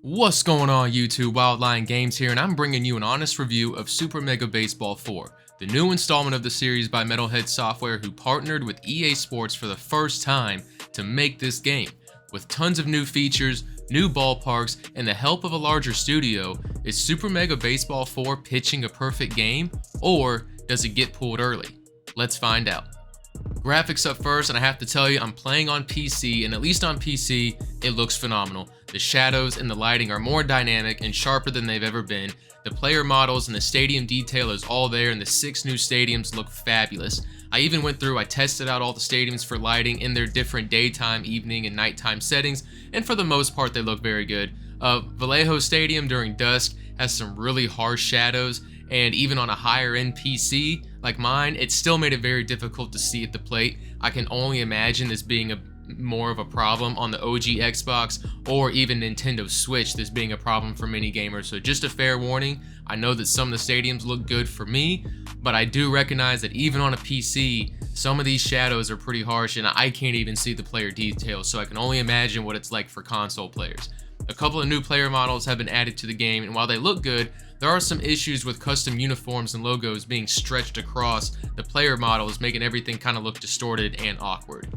What's going on YouTube, Wildlion Games here, and I'm bringing you an honest review of Super Mega Baseball 4, the new installment of the series by Metalhead Software, who partnered with EA Sports for the first time to make this game. With tons of new features, new ballparks, and the help of a larger studio, is Super Mega Baseball 4 pitching a perfect game, or does it get pulled early? Let's find out. Graphics up first, and I have to tell you, I'm playing on PC, and at least on PC, it looks phenomenal. The shadows and the lighting are more dynamic and sharper than they've ever been. The player models and the stadium detail is all there, and the 6 new stadiums look fabulous. I even went through, I tested out all the stadiums for lighting in their different daytime, evening, and nighttime settings, and for the most part, they look very good. Vallejo Stadium during dusk has some really harsh shadows, and even on a higher end PC like mine, it still made it very difficult to see at the plate. I can only imagine this being more of a problem on the OG Xbox or even Nintendo Switch, this being a problem for many gamers. So just a fair warning, I know that some of the stadiums look good for me, but I do recognize that even on a PC, some of these shadows are pretty harsh and I can't even see the player details, so I can only imagine what it's like for console players. A couple of new player models have been added to the game, and while they look good, there are some issues with custom uniforms and logos being stretched across the player models, making everything kind of look distorted and awkward.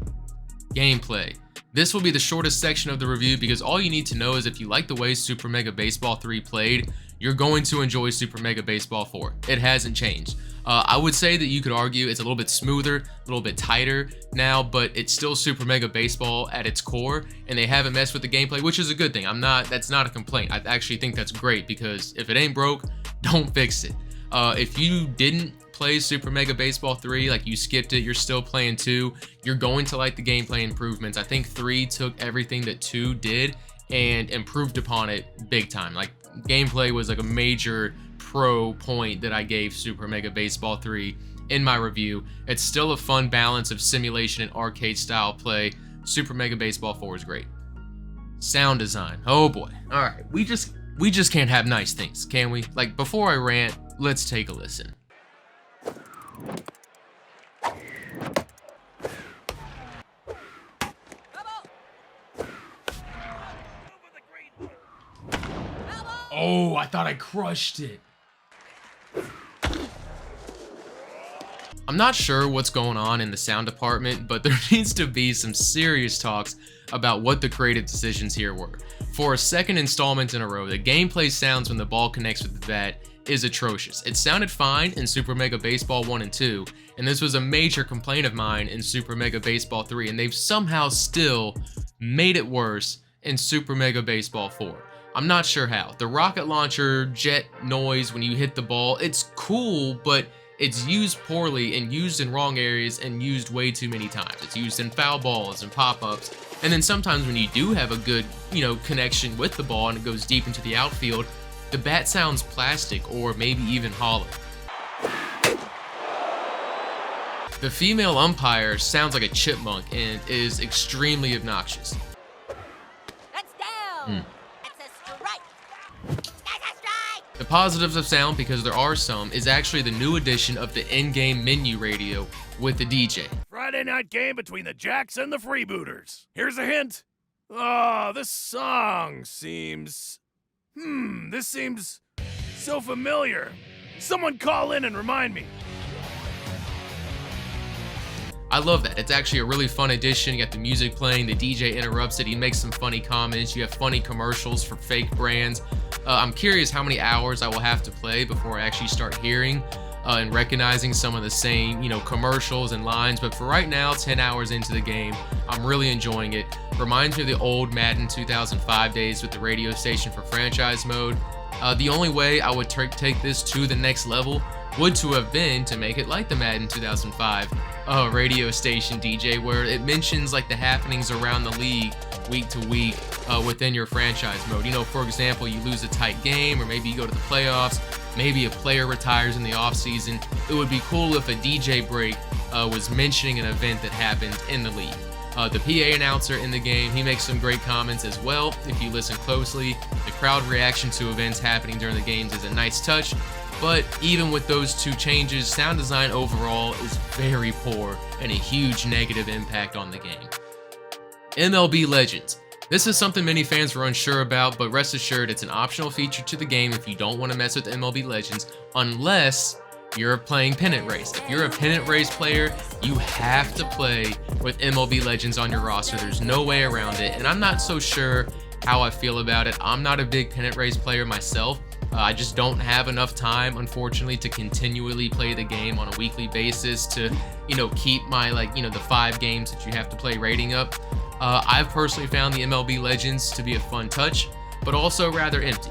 Gameplay. This will be the shortest section of the review because all you need to know is if you like the way Super Mega Baseball 3 played, you're going to enjoy Super Mega Baseball 4. It hasn't changed. I would say that you could argue it's a little bit smoother, a little bit tighter now, but it's still Super Mega Baseball at its core, and they haven't messed with the gameplay, which is a good thing. That's not a complaint. I actually think that's great because if it ain't broke, don't fix it. If you didn't play Super Mega Baseball 3, like you skipped it, you're still playing 2, you're going to like the gameplay improvements. I think 3 took everything that 2 did and improved upon it big time. Like, gameplay was like a major pro point that I gave Super Mega Baseball 3 in my review. It's still a fun balance of simulation and arcade style play. Super Mega Baseball 4 is great. Sound design, oh boy. All right, we just can't have nice things, can we? Like, before I rant, let's take a listen. Oh, I thought I crushed it. I'm not sure what's going on in the sound department, but there needs to be some serious talks about what the creative decisions here were. For a second installment in a row, the gameplay sounds when the ball connects with the bat is atrocious. It sounded fine in Super Mega Baseball 1 and 2, and this was a major complaint of mine in Super Mega Baseball 3, and they've somehow still made it worse in Super Mega Baseball 4. I'm not sure how. The rocket launcher jet noise when you hit the ball, it's cool, but it's used poorly and used in wrong areas and used way too many times. It's used in foul balls and pop-ups, and then sometimes when you do have a good, connection with the ball and it goes deep into the outfield, the bat sounds plastic or maybe even hollow. The female umpire sounds like a chipmunk and is extremely obnoxious. That's down. That's a strike. That's a strike. The positives of sound, because there are some, is actually the new addition of the in-game menu radio with the DJ. Friday night game between the Jacks and the Freebooters. Here's a hint. Oh, this song seems... this seems so familiar. Someone call in and remind me. I love that. It's actually a really fun addition. You got the music playing, the DJ interrupts it, he makes some funny comments, you have funny commercials for fake brands. I'm curious how many hours I will have to play before I actually start hearing and recognizing some of the same, commercials and lines, but for right now, 10 hours into the game, I'm really enjoying it. Reminds me of the old Madden 2005 days with the radio station for franchise mode. The only way I would take this to the next level would to have been to make it like the Madden 2005 radio station DJ, where it mentions like the happenings around the league week to week within your franchise mode. For example, you lose a tight game, or maybe you go to the playoffs, maybe a player retires in the off season. It would be cool if a DJ break was mentioning an event that happened in the league. The PA announcer in the game, he makes some great comments as well. If you listen closely, the crowd reaction to events happening during the games is a nice touch. But even with those two changes, sound design overall is very poor and a huge negative impact on the game. MLB Legends. This is something many fans were unsure about, but rest assured it's an optional feature to the game if you don't want to mess with MLB Legends, unless you're playing pennant race. If you're a pennant race player, you have to play with MLB Legends on your roster. There's no way around it, and I'm not so sure how I feel about it. I'm not a big pennant race player myself. I just don't have enough time, unfortunately, to continually play the game on a weekly basis to, keep my, the 5 games that you have to play rating up. I've personally found the MLB Legends to be a fun touch, but also rather empty.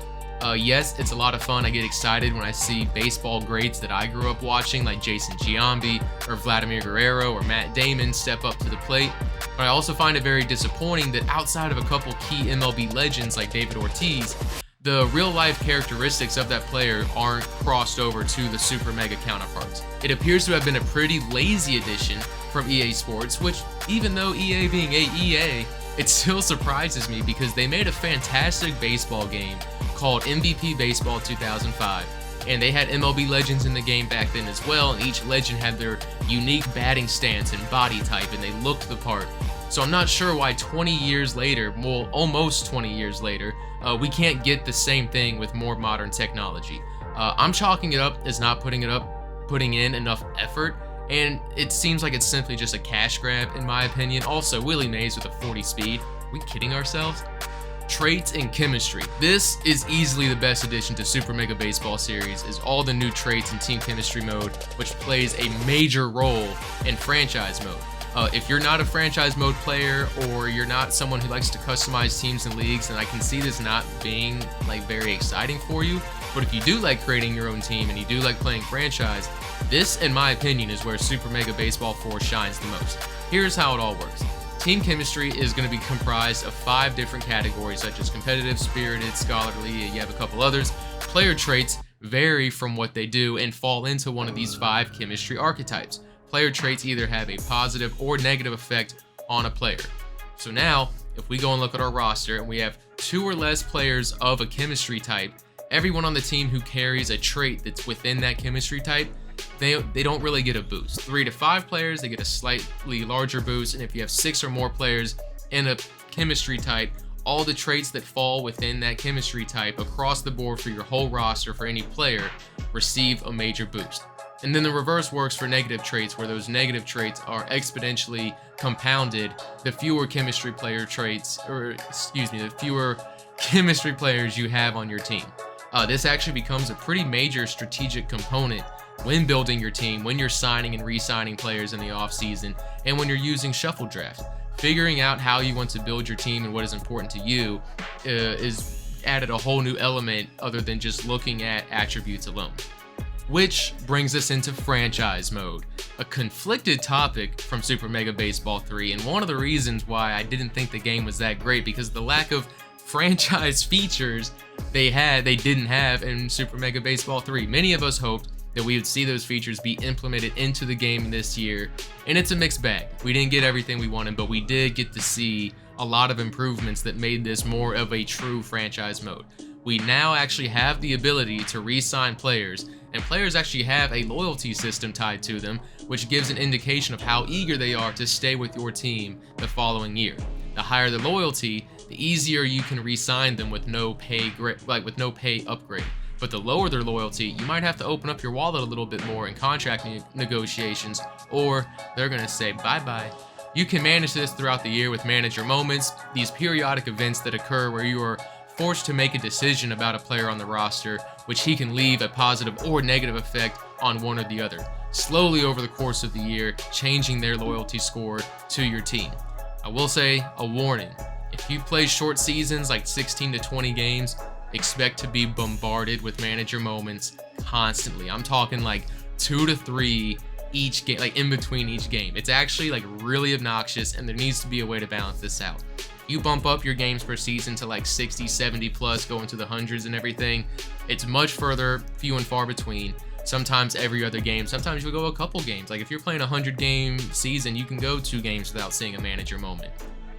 Yes, it's a lot of fun. I get excited when I see baseball greats that I grew up watching, like Jason Giambi or Vladimir Guerrero or Matt Damon, step up to the plate. But I also find it very disappointing that outside of a couple key MLB legends like David Ortiz, the real-life characteristics of that player aren't crossed over to the Super Mega counterparts. It appears to have been a pretty lazy addition from EA Sports, which, even though EA being EA, it still surprises me because they made a fantastic baseball game called MVP Baseball 2005, and they had MLB Legends in the game back then as well, and each legend had their unique batting stance and body type, and they looked the part. So I'm not sure why 20 years later, well, almost 20 years later, we can't get the same thing with more modern technology. I'm chalking it up as not putting in enough effort, and it seems like it's simply just a cash grab in my opinion. Also, Willie Mays with a 40 speed. Are we kidding ourselves? Traits and chemistry. This is easily the best addition to Super Mega Baseball series, is all the new traits in team chemistry mode, which plays a major role in franchise mode. If you're not a franchise mode player, or you're not someone who likes to customize teams and leagues, then I can see this not being very exciting for you. But if you do like creating your own team and you do like playing franchise, this, in my opinion, is where Super Mega Baseball 4 shines the most. Here's how it all works. Team chemistry is going to be comprised of 5 different categories, such as competitive, spirited, scholarly, you have a couple others. Player traits vary from what they do and fall into one of these 5 chemistry archetypes. Player traits either have a positive or negative effect on a player. So now, if we go and look at our roster and we have 2 or less players of a chemistry type, everyone on the team who carries a trait that's within that chemistry type, they don't really get a boost. 3 to 5 players, they get a slightly larger boost, and if you have 6 or more players in a chemistry type, all the traits that fall within that chemistry type across the board for your whole roster for any player receive a major boost. And then the reverse works for negative traits, where those negative traits are exponentially compounded the fewer chemistry player traits, the fewer chemistry players you have on your team. This actually becomes a pretty major strategic component when building your team, when you're signing and re-signing players in the offseason, and when you're using shuffle draft. Figuring out how you want to build your team and what is important to you is added a whole new element other than just looking at attributes alone. Which brings us into franchise mode, a conflicted topic from Super Mega Baseball 3, and one of the reasons why I didn't think the game was that great, because the lack of franchise features they didn't have in Super Mega Baseball 3. Many of us hoped that we would see those features be implemented into the game this year, and it's a mixed bag. We didn't get everything we wanted, but we did get to see a lot of improvements that made this more of a true franchise mode. We now actually have the ability to re-sign players, and players actually have a loyalty system tied to them, which gives an indication of how eager they are to stay with your team the following year. The higher the loyalty, the easier you can re-sign them with no pay upgrade. But the lower their loyalty, you might have to open up your wallet a little bit more in contract negotiations, or they're gonna say bye-bye. You can manage this throughout the year with manager moments, these periodic events that occur where you are forced to make a decision about a player on the roster, which he can leave a positive or negative effect on one or the other, slowly over the course of the year, changing their loyalty score to your team. I will say, a warning, if you play short seasons like 16 to 20 games, expect to be bombarded with manager moments constantly. I'm talking like 2 to 3 each game, like in between each game. It's actually like really obnoxious, and there needs to be a way to balance this out. You bump up your games per season to like 60, 70 plus, going to the hundreds and everything. It's much further, few and far between. Sometimes every other game, sometimes you'll go a couple games. Like if you're playing a 100-game season, you can go 2 games without seeing a manager moment.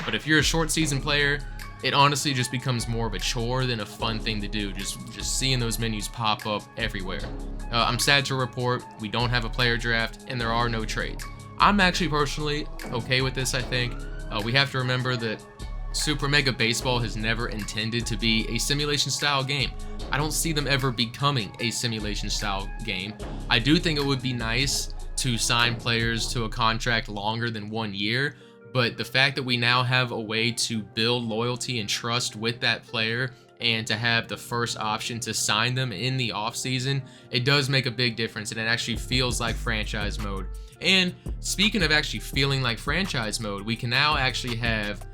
But if you're a short season player, it honestly just becomes more of a chore than a fun thing to do, just seeing those menus pop up everywhere. I'm sad to report we don't have a player draft and there are no trades. I'm actually personally okay with this, I think. We have to remember that Super Mega Baseball has never intended to be a simulation style game. I don't see them ever becoming a simulation style game. I do think it would be nice to sign players to a contract longer than 1 year, but the fact that we now have a way to build loyalty and trust with that player and to have the first option to sign them in the offseason, it does make a big difference, and it actually feels like franchise mode. And speaking of actually feeling like franchise mode, we can now actually have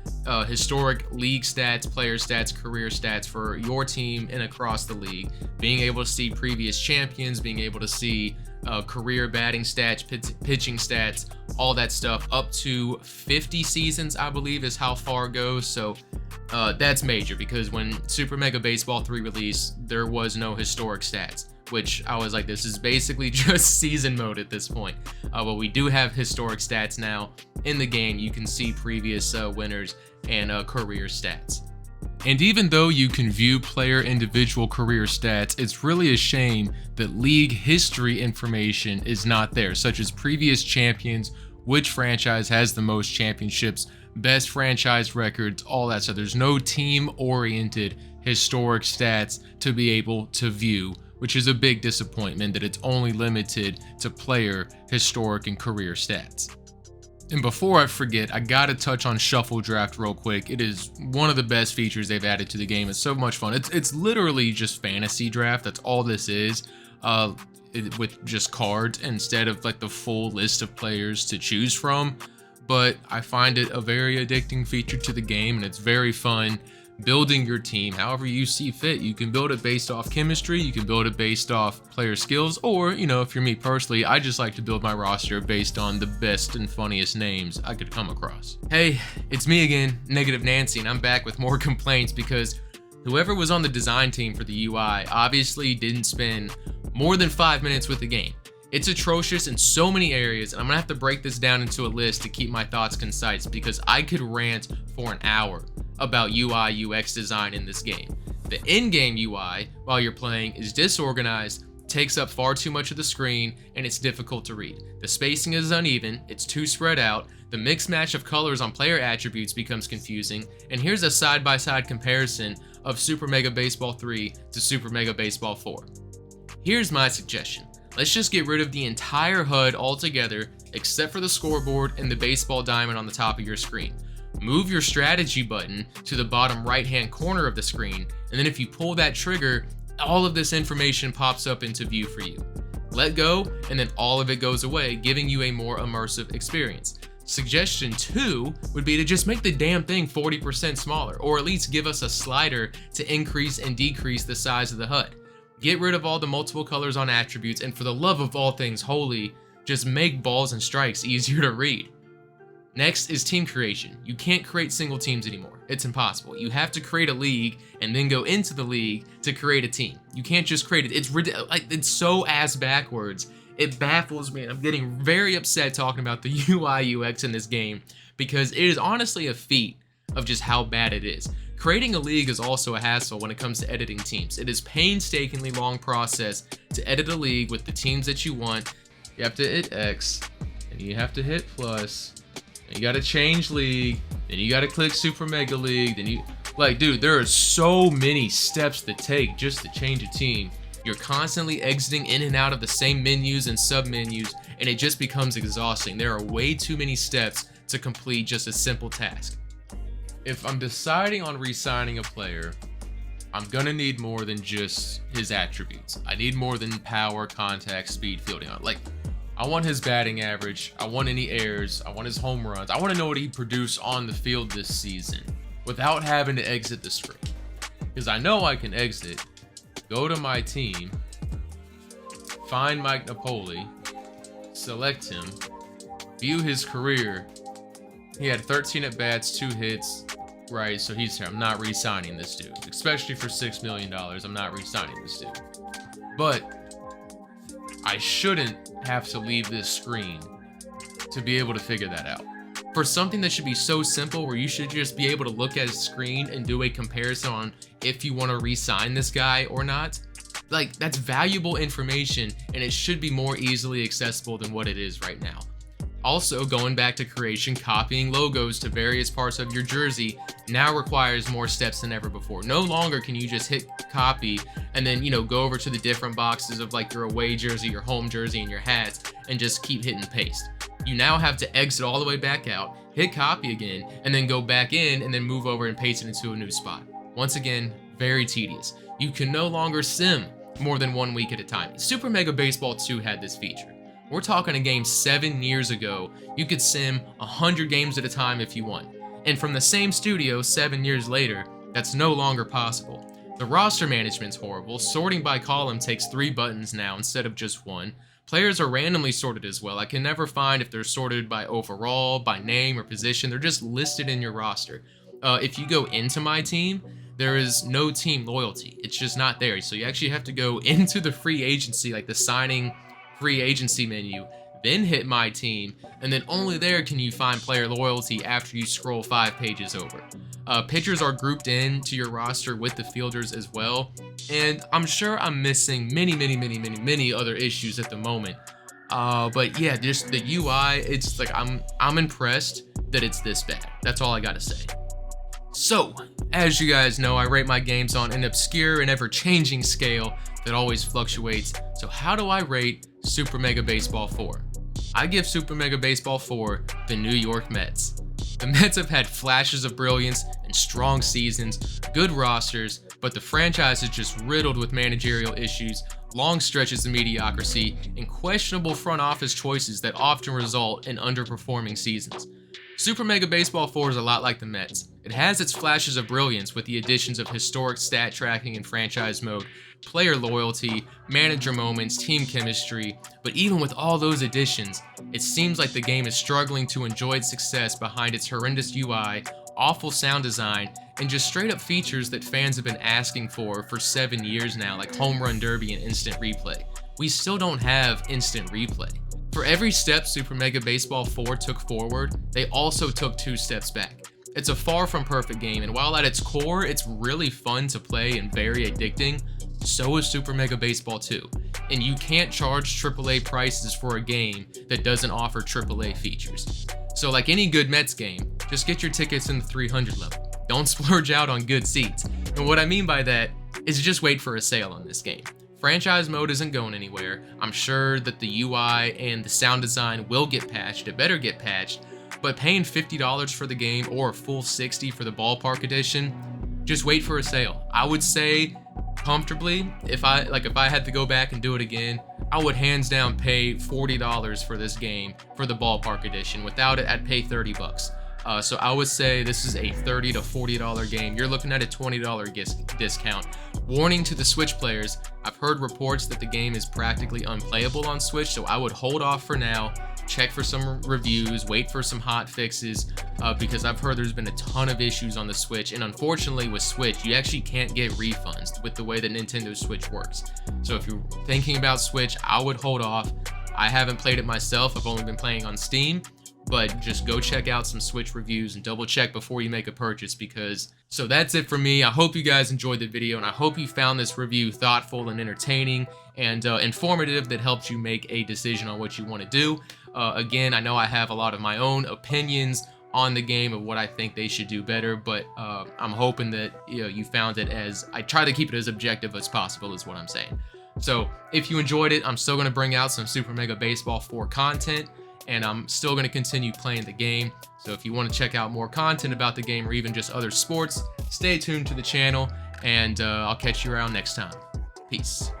historic league stats, player stats, career stats for your team and across the league. Being able to see previous champions, being able to see career batting stats, pitching stats, all that stuff. Up to 50 seasons, I believe, is how far it goes. So that's major, because when Super Mega Baseball 3 released, there was no historic stats, which I was like, this is basically just season mode at this point. But we do have historic stats now in the game. You can see previous winners and career stats. And even though you can view player individual career stats, it's really a shame that league history information is not there, such as previous champions, which franchise has the most championships, best franchise records, all that stuff. There's no team-oriented historic stats to be able to view, which is a big disappointment that it's only limited to player, historic, and career stats. And before I forget, I gotta touch on Shuffle Draft real quick. It is one of the best features they've added to the game. It's so much fun. It's literally just fantasy draft. That's all this is, with just cards instead of like the full list of players to choose from. But I find it a very addicting feature to the game, and it's very fun building your team however you see fit. You can build it based off chemistry, you can build it based off player skills, or, you know, if you're me personally, I just like to build my roster based on the best and funniest names I could come across. Hey, it's me again, Negative Nancy, and I'm back with more complaints because whoever was on the design team for the UI obviously didn't spend more than 5 minutes with the game. It's atrocious in so many areas, and I'm gonna have to break this down into a list to keep my thoughts concise, because I could rant for an hour about UI UX design in this game. The in-game UI while you're playing is disorganized, takes up far too much of the screen, and it's difficult to read. The spacing is uneven, it's too spread out, the mixed match of colors on player attributes becomes confusing, and here's a side-by-side comparison of Super Mega Baseball 3 to Super Mega Baseball 4. Here's my suggestion. Let's just get rid of the entire HUD altogether, except for the scoreboard and the baseball diamond on the top of your screen. Move your strategy button to the bottom right-hand corner of the screen, and then if you pull that trigger, all of this information pops up into view for you. Let go, and then all of it goes away, giving you a more immersive experience. Suggestion 2 would be to just make the damn thing 40% smaller, or at least give us a slider to increase and decrease the size of the HUD. Get rid of all the multiple colors on attributes, and for the love of all things holy, just make balls and strikes easier to read. Next is team creation. You can't create single teams anymore. It's impossible. You have to create a league and then go into the league to create a team. You can't just create it. It's so ass backwards. It baffles me, and I'm getting very upset talking about the UI UX in this game, because it is honestly a feat of just how bad it is. Creating a league is also a hassle when it comes to editing teams. It is painstakingly long process to edit a league with the teams that you want. You have to hit X, and you have to hit plus, and you gotta change league, then you gotta click Super Mega League, then you, like, dude, there are so many steps to take just to change a team. You're constantly exiting in and out of the same menus and sub-menus, and it just becomes exhausting. There are way too many steps to complete just a simple task. If I'm deciding on re-signing a player, I'm gonna need more than just his attributes. I need more than power, contact, speed, fielding. Like, I want his batting average, I want any errors, I want his home runs. I want to know what he produced on the field this season without having to exit the screen. Because I know I can exit, go to my team, find Mike Napoli, select him, view his career. He had 13 at-bats, 2 hits, right? So he's here. I'm not re-signing this dude, especially for $6 million. I'm not re-signing this dude. But I shouldn't have to leave this screen to be able to figure that out. For something that should be so simple, where you should just be able to look at a screen and do a comparison on if you want to re-sign this guy or not, like, that's valuable information, and it should be more easily accessible than what it is right now. Also, going back to creation, copying logos to various parts of your jersey now requires more steps than ever before. No longer can you just hit copy and then, go over to the different boxes of like your away jersey, your home jersey, and your hats and just keep hitting paste. You now have to exit all the way back out, hit copy again, and then go back in and then move over and paste it into a new spot. Once again, very tedious. You can no longer sim more than 1 week at a time. Super Mega Baseball 2 had this feature. We're talking a game 7 years ago. You could sim 100 games at a time if you want. And from the same studio 7 years later, that's no longer possible. The roster management's horrible. Sorting by column takes 3 buttons now instead of just 1. Players are randomly sorted as well. I can never find if they're sorted by overall, by name, or position. They're just listed in your roster. If you go into my team, there is no team loyalty. It's just not there. So you actually have to go into the free agency, like the signing free agency menu, then hit my team, and then only there can you find player loyalty after you scroll 5 pages over. Pitchers are grouped into your roster with the fielders as well, and I'm sure I'm missing many other issues at the moment. But yeah, just the UI, it's like I'm impressed that it's this bad. That's all I gotta say. So, as you guys know, I rate my games on an obscure and ever-changing scale that always fluctuates. So how do I rate Super Mega Baseball 4? I give Super Mega Baseball 4 the New York Mets. The Mets have had flashes of brilliance and strong seasons, good rosters, but the franchise is just riddled with managerial issues, long stretches of mediocrity, and questionable front office choices that often result in underperforming seasons. Super Mega Baseball 4 is a lot like the Mets. It has its flashes of brilliance with the additions of historic stat tracking and franchise mode, player loyalty, manager moments, team chemistry, but even with all those additions, it seems like the game is struggling to enjoy its success behind its horrendous UI, awful sound design, and just straight up features that fans have been asking for 7 years now, like Home Run Derby and Instant Replay. We still don't have Instant Replay. For every step Super Mega Baseball 4 took forward, they also took 2 steps back. It's a far from perfect game, and while at its core it's really fun to play and very addicting, so is Super Mega Baseball 2. And you can't charge AAA prices for a game that doesn't offer AAA features. So like any good Mets game, just get your tickets in the 300 level. Don't splurge out on good seats. And what I mean by that is just wait for a sale on this game. Franchise mode isn't going anywhere. I'm sure that the UI and the sound design will get patched. It better get patched. But paying $50 for the game or a full $60 for the ballpark edition, just wait for a sale. I would say comfortably, if I had to go back and do it again, I would hands down pay $40 for this game for the ballpark edition. Without it, I'd pay $30. So I would say this is a $30 to $40 game. You're looking at a $20 discount. Warning to the Switch players, I've heard reports that the game is practically unplayable on Switch, so I would hold off for now, check for some reviews, wait for some hot fixes, because I've heard there's been a ton of issues on the Switch, and unfortunately with Switch, you actually can't get refunds with the way that Nintendo Switch works. So if you're thinking about Switch, I would hold off. I haven't played it myself, I've only been playing on Steam, but just go check out some Switch reviews and double check before you make a purchase so that's it for me. I hope you guys enjoyed the video, and I hope you found this review thoughtful and entertaining and informative that helped you make a decision on what you want to do. Again, I know I have a lot of my own opinions on the game of what I think they should do better, but I'm hoping that you found it as I try to keep it as objective as possible is what I'm saying. So if you enjoyed it, I'm still going to bring out some Super Mega Baseball 4 content, and I'm still going to continue playing the game. So if you want to check out more content about the game or even just other sports, stay tuned to the channel, and I'll catch you around next time. Peace.